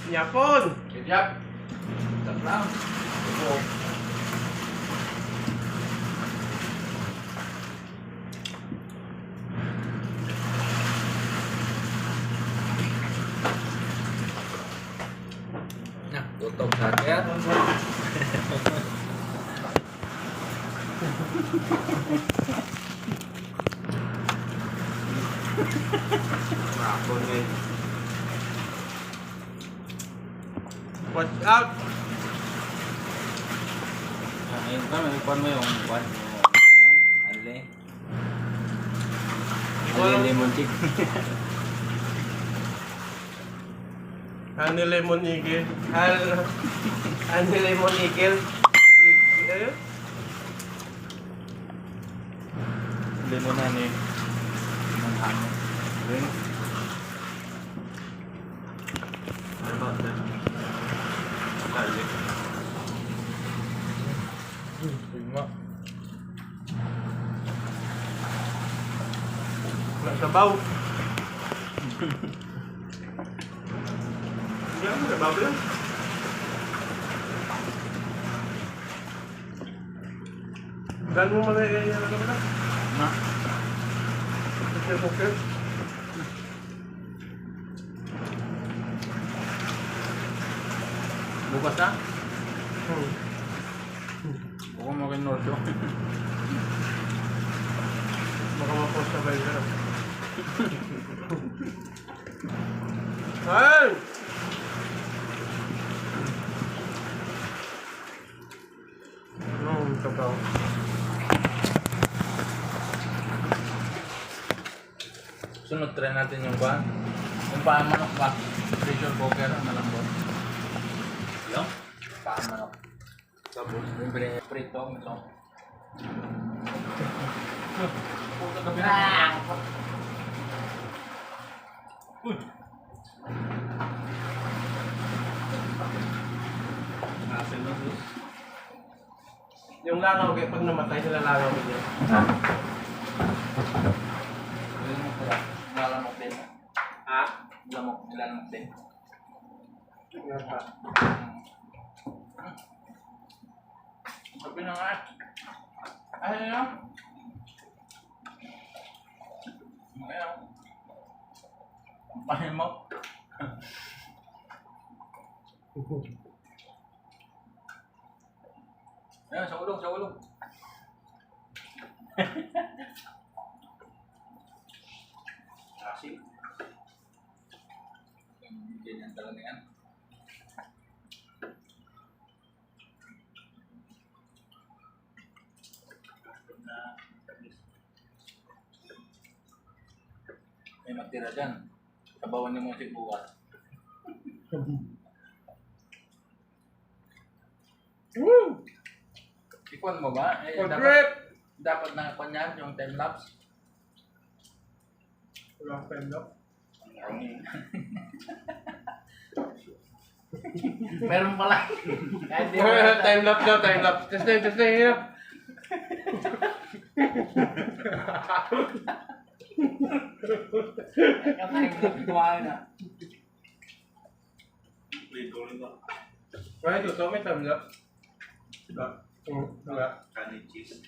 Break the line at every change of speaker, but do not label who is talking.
Yapon!
Ketchup. Sarap lang. Oo. Nah, tutup saja.
Yapon eh. Watch out!
Ayun ka, may ikuan mo yung ikuan mo. Ale. Ale lemon chicken.
Ano lemon igil? Ano lemon igil? Ano?
Lemon ano eh. Ang hangin. Ayun.
Ano ba ito? Garlic.
Prima.
Sabaw. Hindi ako sabaw lang. Saan mo malagay yan ano ba?
Na.
Okay.
Bukas na?
Hmm.
Huwag mo kayo nordo.
Baka ma-post na ba yun? Ay! Sabaw.
Sunod try natin yung ban. Yung paan manok ba? Pressure cooker ang malambot. Yung? Paan manok. Tapos yung prito ito. Puto ka pinag- Uy! Asin na sus.
Yung langaw, kaya pag namatay, nilalangaw mo niya.
Nilalamok din.
Ha?
Nilalamok din.
Nga pa.
Sabi na nga. Ay, ano? Ano? Ang pahin mo. Ayan, sa ulong, sa ulong. Asin. Ganyan talaga yan. May magtira dyan. Sabawan niyo mo si bukas.
Woo!
Ikuan mo ba?
Pag-grip!
Dapat nakakuan yan yung time lapse.
Walang pendok.
Meron pala. Kahit di
Time lapse daw, time lapse. Test na yun. Wala ito, may time lapse. Diba? Oo, wala.
Kanin cheese.